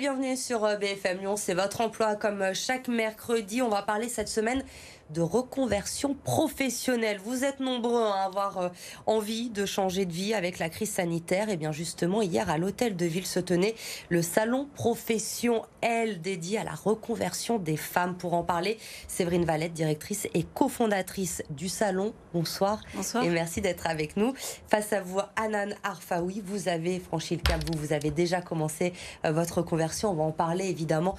bienvenue sur BFM Lyon, c'est votre emploi comme chaque mercredi. On va parler cette semaine de reconversion professionnelle. Vous êtes nombreux à avoir envie de changer de vie avec la crise sanitaire. Et bien justement, hier à l'Hôtel de Ville se tenait le salon Profession L dédié à la reconversion des femmes. Pour en parler, Séverine Valette, directrice et cofondatrice du salon. Bonsoir. Bonsoir. Et merci d'être avec nous. Face à vous, Hanan Arfaoui, vous avez franchi le cap, vous avez déjà commencé votre reconversion. On va en parler évidemment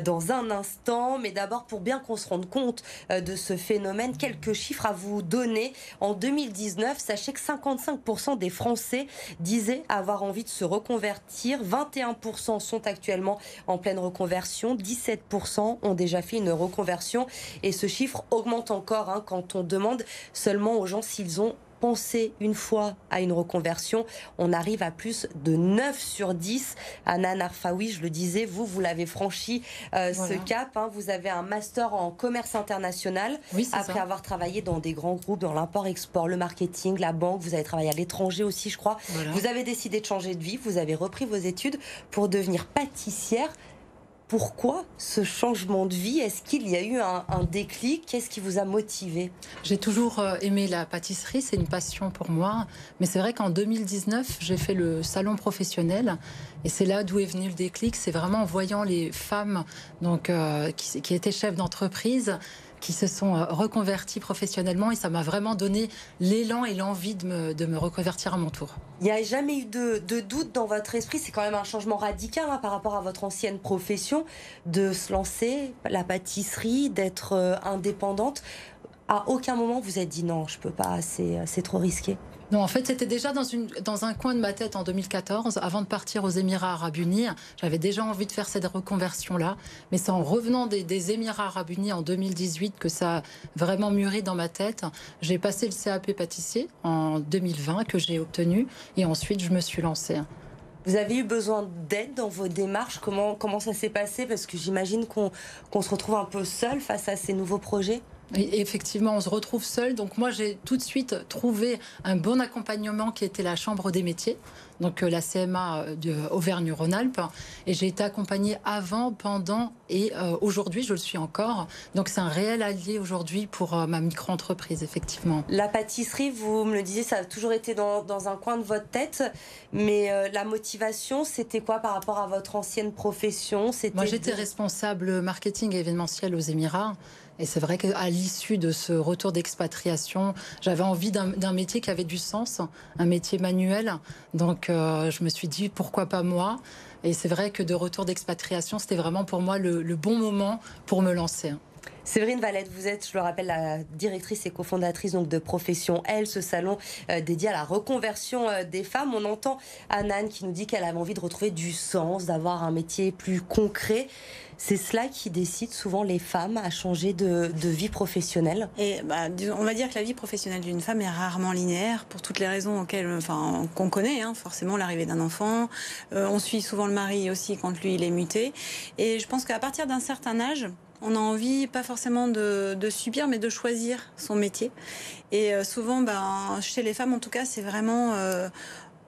dans un instant. Mais d'abord, pour bien qu'on se rende compte de ce phénomène, quelques chiffres à vous donner. En 2019, sachez que 55% des Français disaient avoir envie de se reconvertir. 21% sont actuellement en pleine reconversion. 17% ont déjà fait une reconversion. Et ce chiffre augmente encore quand on demande seulement aux gens s'ils ont pensé une fois à une reconversion. On arrive à plus de 9 sur 10. Hanan Arfaoui, je le disais, vous l'avez franchi ce cap. Vous avez un master en commerce international. Oui, après avoir travaillé dans des grands groupes, dans l'import-export, le marketing, la banque. Vous avez travaillé à l'étranger aussi, je crois. Voilà. Vous avez décidé de changer de vie. Vous avez repris vos études pour devenir pâtissière. Pourquoi ce changement de vie? Est-ce qu'il y a eu un déclic? Qu'est-ce qui vous a motivé? J'ai toujours aimé la pâtisserie, c'est une passion pour moi. Mais c'est vrai qu'en 2019, j'ai fait le salon professionnel. Et c'est là d'où est venu le déclic. C'est vraiment en voyant les femmes qui étaient chefs d'entreprise, qui se sont reconverties professionnellement. Et ça m'a vraiment donné l'élan et l'envie de me reconvertir à mon tour. Il n'y a jamais eu de doute dans votre esprit? C'est quand même un changement radical par rapport à votre ancienne profession, de se lancer, la pâtisserie, d'être indépendante. À aucun moment vous êtes dit non, je peux pas, c'est trop risqué? Non, en fait, c'était déjà dans un coin de ma tête en 2014. Avant de partir aux Émirats Arabes Unis, j'avais déjà envie de faire cette reconversion-là. Mais c'est en revenant des Émirats Arabes Unis en 2018 que ça a vraiment mûri dans ma tête. J'ai passé le CAP pâtissier en 2020 que j'ai obtenu. Et ensuite, je me suis lancée. Vous avez eu besoin d'aide dans vos démarches? Comment ça s'est passé? Parce que j'imagine qu'on se retrouve un peu seul face à ces nouveaux projets. Et effectivement, on se retrouve seul. Donc moi, j'ai tout de suite trouvé un bon accompagnement qui était la Chambre des métiers, donc la CMA d'Auvergne-Rhône-Alpes. Et j'ai été accompagnée avant, pendant et aujourd'hui, je le suis encore. Donc c'est un réel allié aujourd'hui pour ma micro-entreprise, effectivement. La pâtisserie, vous me le disiez, ça a toujours été dans un coin de votre tête. Mais la motivation, c'était quoi par rapport à votre ancienne profession? Moi, j'étais responsable marketing et événementiel aux Émirats. Et c'est vrai qu'à l'issue de ce retour d'expatriation, j'avais envie d'un métier qui avait du sens, un métier manuel. Donc je me suis dit, pourquoi pas moi? Et c'est vrai que de retour d'expatriation, c'était vraiment pour moi le bon moment pour me lancer. Séverine Valette, vous êtes, je le rappelle, la directrice et cofondatrice de Profession L, ce salon dédié à la reconversion des femmes. On entend Hanan qui nous dit qu'elle avait envie de retrouver du sens, d'avoir un métier plus concret. C'est cela qui décide souvent les femmes à changer de vie professionnelle? Et on va dire que la vie professionnelle d'une femme est rarement linéaire pour toutes les raisons qu'on connaît. Forcément, l'arrivée d'un enfant. On suit souvent le mari aussi quand lui il est muté. Et je pense qu'à partir d'un certain âge, on a envie, pas forcément de subir, mais de choisir son métier. Et souvent, chez les femmes, en tout cas, c'est vraiment...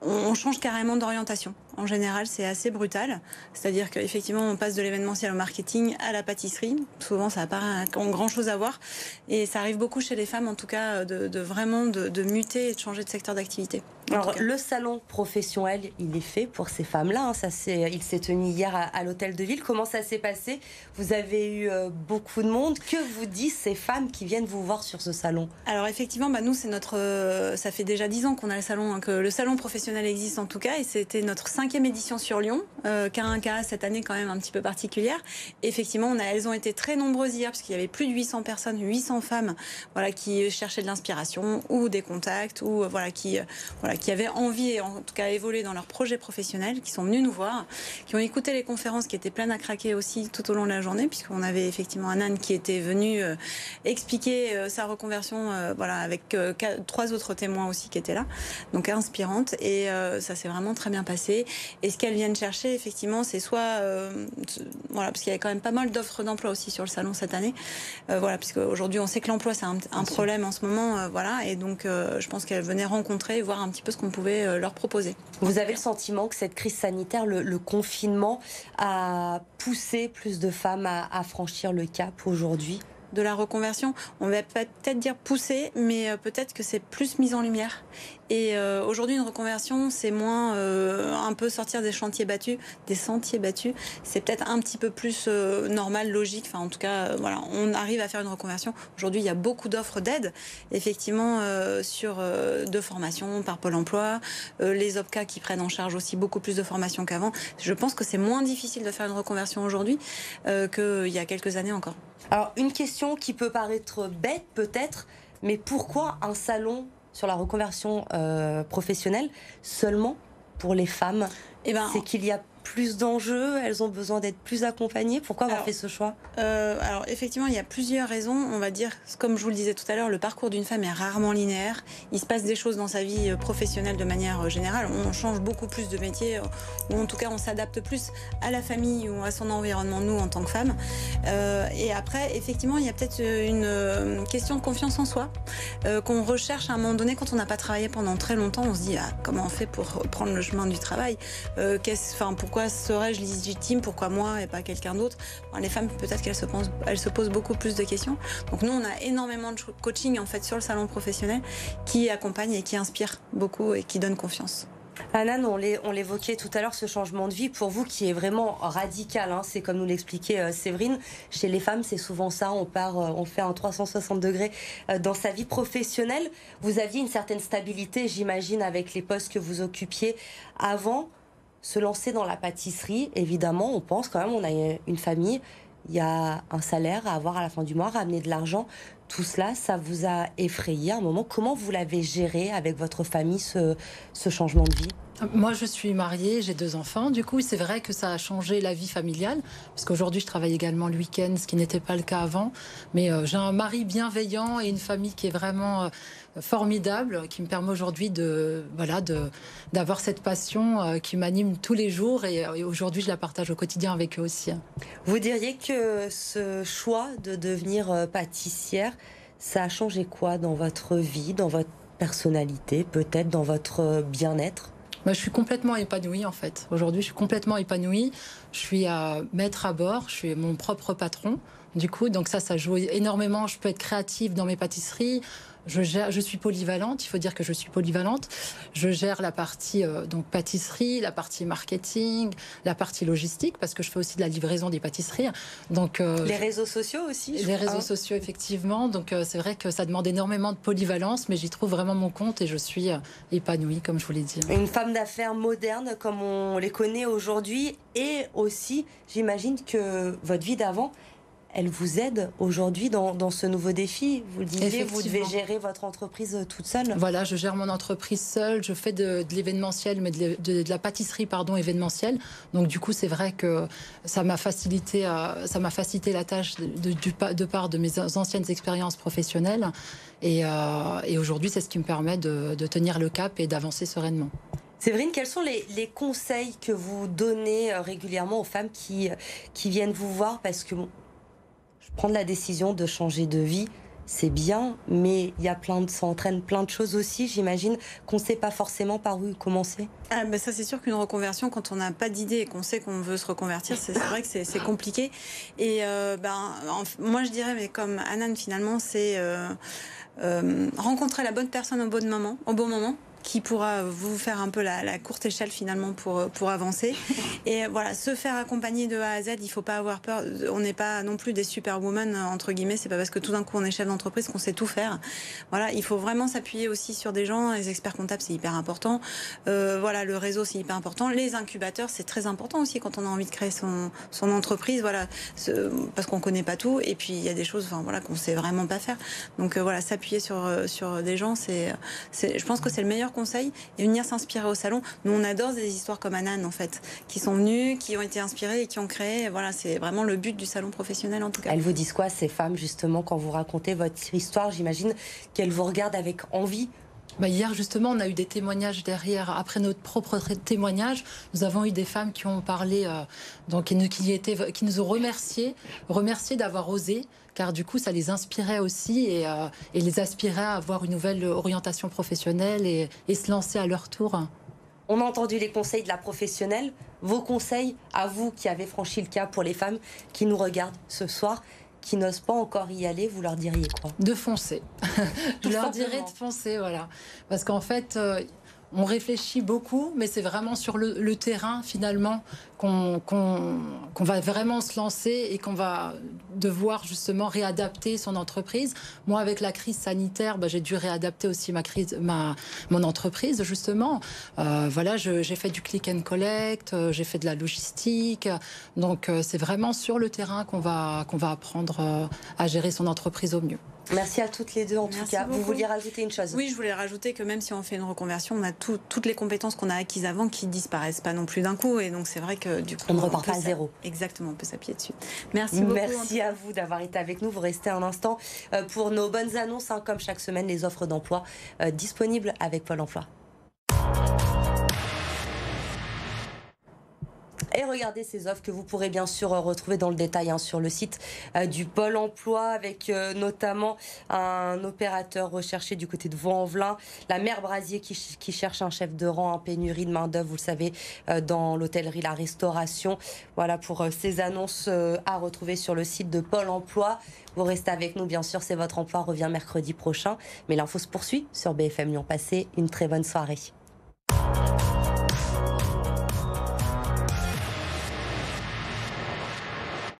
on change carrément d'orientation. En général, c'est assez brutal. C'est-à-dire qu'effectivement, on passe de l'événementiel au marketing à la pâtisserie. Souvent, ça n'a pas grand-chose à voir. Et ça arrive beaucoup chez les femmes, en tout cas, de muter et de changer de secteur d'activité. Alors, le salon Profession L, il est fait pour ces femmes-là. Il s'est tenu hier à l'Hôtel de Ville. Comment ça s'est passé? Vous avez eu beaucoup de monde. Que vous disent ces femmes qui viennent vous voir sur ce salon? Alors, effectivement, nous, c'est ça fait déjà 10 ans qu'on a le salon, que le salon professionnel existe en tout cas. Et c'était notre 5e édition sur Lyon, qui a un cas cette année quand même un petit peu particulière. Effectivement, elles ont été très nombreuses hier, parce qu'il y avait plus de 800 personnes, 800 femmes qui cherchaient de l'inspiration ou des contacts, ou qui avaient envie, et en tout cas évoluer dans leur projet professionnel, qui sont venus nous voir, qui ont écouté les conférences qui étaient pleines à craquer aussi tout au long de la journée, puisqu'on avait effectivement Hanan qui était venu expliquer sa reconversion avec 3 autres témoins aussi qui étaient là, donc inspirantes, et ça s'est vraiment très bien passé. Et ce qu'elles viennent chercher, effectivement, c'est soit, voilà, parce qu'il y a quand même pas mal d'offres d'emploi aussi sur le salon cette année, voilà, puisque aujourd'hui on sait que l'emploi c'est un problème en ce moment, voilà, et donc je pense qu'elles venaient rencontrer et voir un petit peu ce qu'on pouvait leur proposer. Vous avez le sentiment que cette crise sanitaire, le confinement, a poussé plus de femmes à franchir le cap aujourd'hui? De la reconversion, on va peut-être dire pousser, mais peut-être que c'est plus mis en lumière. Et aujourd'hui, une reconversion, c'est moins un peu sortir des sentiers battus. C'est peut-être un petit peu plus normal, logique. Enfin, en tout cas, voilà, on arrive à faire une reconversion. Aujourd'hui, il y a beaucoup d'offres d'aide, effectivement, de formation par Pôle emploi. Les OPCA qui prennent en charge aussi beaucoup plus de formation qu'avant. Je pense que c'est moins difficile de faire une reconversion aujourd'hui qu'il y a quelques années encore. Alors, une question qui peut paraître bête peut-être, mais pourquoi un salon sur la reconversion professionnelle seulement pour les femmes? C'est qu'il y a plus d'enjeux, elles ont besoin d'être plus accompagnées. Pourquoi avoir fait ce choix? Alors effectivement, il y a plusieurs raisons. On va dire, comme je vous le disais tout à l'heure, le parcours d'une femme est rarement linéaire. Il se passe des choses dans sa vie professionnelle de manière générale. On change beaucoup plus de métier, ou en tout cas on s'adapte plus à la famille ou à son environnement, nous, en tant que femmes. Et après, effectivement, il y a peut-être une question de confiance en soi qu'on recherche à un moment donné quand on n'a pas travaillé pendant très longtemps. On se dit, comment on fait pour prendre le chemin du travail? Pourquoi serais-je légitime? Pourquoi moi et pas quelqu'un d'autre? Les femmes, peut-être qu'elles se posent beaucoup plus de questions. Donc nous, on a énormément de coaching en fait sur le salon professionnel qui accompagne et qui inspire beaucoup et qui donne confiance. Hanan, on l'évoquait tout à l'heure, ce changement de vie, pour vous, qui est vraiment radical, hein, c'est comme nous l'expliquait Séverine. Chez les femmes, c'est souvent ça, on fait un 360 degrés dans sa vie professionnelle. Vous aviez une certaine stabilité, j'imagine, avec les postes que vous occupiez avant. Se lancer dans la pâtisserie, évidemment, on pense quand même, on a une famille, il y a un salaire à avoir à la fin du mois, ramener de l'argent. Tout cela, ça vous a effrayé à un moment. Comment vous l'avez géré avec votre famille, ce changement de vie? Moi, je suis mariée, j'ai 2 enfants. Du coup, c'est vrai que ça a changé la vie familiale, parce qu'aujourd'hui, je travaille également le week-end, ce qui n'était pas le cas avant. Mais j'ai un mari bienveillant et une famille qui est vraiment formidable, qui me permet aujourd'hui d'avoir cette passion qui m'anime tous les jours. Et aujourd'hui, je la partage au quotidien avec eux aussi. Vous diriez que ce choix de devenir pâtissière, ça a changé quoi dans votre vie, dans votre personnalité, peut-être dans votre bien-être? Je suis complètement épanouie en fait. Aujourd'hui, je suis complètement épanouie. Je suis maître à bord, je suis mon propre patron. Du coup, donc ça joue énormément. Je peux être créative dans mes pâtisseries. Je suis polyvalente, il faut dire que je suis polyvalente. Je gère la partie donc pâtisserie, la partie marketing, la partie logistique, parce que je fais aussi de la livraison des pâtisseries. Donc, les réseaux sociaux aussi? Les réseaux sociaux, effectivement. Donc c'est vrai que ça demande énormément de polyvalence, mais j'y trouve vraiment mon compte et je suis épanouie, comme je vous l'ai dit. Une femme d'affaires moderne, comme on les connaît aujourd'hui, et aussi, j'imagine que votre vie d'avant, elle vous aide aujourd'hui dans ce nouveau défi. Vous le disiez, vous devez gérer votre entreprise toute seule. Voilà, je gère mon entreprise seule. Je fais de l'événementiel, mais de la pâtisserie, événementielle. Donc du coup, c'est vrai que ça m'a facilité la tâche de part de mes anciennes expériences professionnelles. Et aujourd'hui, c'est ce qui me permet de tenir le cap et d'avancer sereinement. Séverine, quels sont les conseils que vous donnez régulièrement aux femmes qui viennent vous voir? Parce que prendre la décision de changer de vie, c'est bien, mais il y a ça entraîne plein de choses aussi, j'imagine, qu'on ne sait pas forcément par où commencer. Ça, c'est sûr qu'une reconversion, quand on n'a pas d'idée et qu'on sait qu'on veut se reconvertir, c'est vrai que c'est compliqué. Et moi, je dirais, mais comme Hanan, finalement, c'est rencontrer la bonne personne au bon moment. Qui pourra vous faire un peu la courte échelle finalement pour avancer. Et voilà, se faire accompagner de A à Z, il ne faut pas avoir peur. On n'est pas non plus des superwoman, entre guillemets. C'est pas parce que tout d'un coup on est chef d'entreprise qu'on sait tout faire. Voilà, il faut vraiment s'appuyer aussi sur des gens. Les experts comptables, c'est hyper important. Voilà, le réseau, c'est hyper important. Les incubateurs, c'est très important aussi quand on a envie de créer son entreprise. Voilà, parce qu'on ne connaît pas tout. Et puis il y a des choses qu'on ne sait vraiment pas faire. Donc voilà, s'appuyer sur des gens, je pense que c'est le meilleur conseil, et venir s'inspirer au salon. Nous, on adore des histoires comme Hanan, en fait, qui sont venues, qui ont été inspirées et qui ont créé. Voilà, c'est vraiment le but du salon professionnel, en tout cas. Elles vous disent quoi, ces femmes, justement, quand vous racontez votre histoire? J'imagine qu'elles vous regardent avec envie. Hier, justement, on a eu des témoignages derrière. Après notre propre témoignage, nous avons eu des femmes qui ont parlé, qui nous ont remercié d'avoir osé, car du coup, ça les inspirait aussi et les aspirait à avoir une nouvelle orientation professionnelle et se lancer à leur tour. On a entendu les conseils de la professionnelle. Vos conseils à vous qui avez franchi le cap pour les femmes qui nous regardent ce soir, qui n'osent pas encore y aller, vous leur diriez quoi? De foncer. Je leur simplement. dirais de foncer, voilà. Parce qu'en fait, on réfléchit beaucoup, mais c'est vraiment sur le terrain, finalement, qu'on va vraiment se lancer et qu'on va devoir justement réadapter son entreprise. Moi, avec la crise sanitaire, j'ai dû réadapter aussi mon entreprise, justement. Voilà, j'ai fait du click and collect, j'ai fait de la logistique. Donc, c'est vraiment sur le terrain qu'on va apprendre à gérer son entreprise au mieux. Merci à toutes les deux en tout cas. Beaucoup. Vous vouliez rajouter une chose? Oui, je voulais rajouter que même si on fait une reconversion, on a toutes les compétences qu'on a acquises avant qui disparaissent pas non plus d'un coup. Et donc c'est vrai que du coup, on ne repart pas à zéro. Exactement, on peut s'appuyer dessus. Merci beaucoup. Merci à vous d'avoir été avec nous. Vous restez un instant pour nos bonnes annonces, comme chaque semaine, les offres d'emploi disponibles avec Pôle emploi. Et regardez ces offres que vous pourrez bien sûr retrouver dans le détail sur le site du Pôle emploi, avec notamment un opérateur recherché du côté de Vaux-en-Velin, la mère Brasier qui cherche un chef de rang en pénurie de main-d'œuvre, vous le savez, dans l'hôtellerie, la restauration. Voilà pour ces annonces à retrouver sur le site de Pôle emploi. Vous restez avec nous, bien sûr, c'est votre emploi revient mercredi prochain. Mais l'info se poursuit sur BFM Lyon. Passez une très bonne soirée.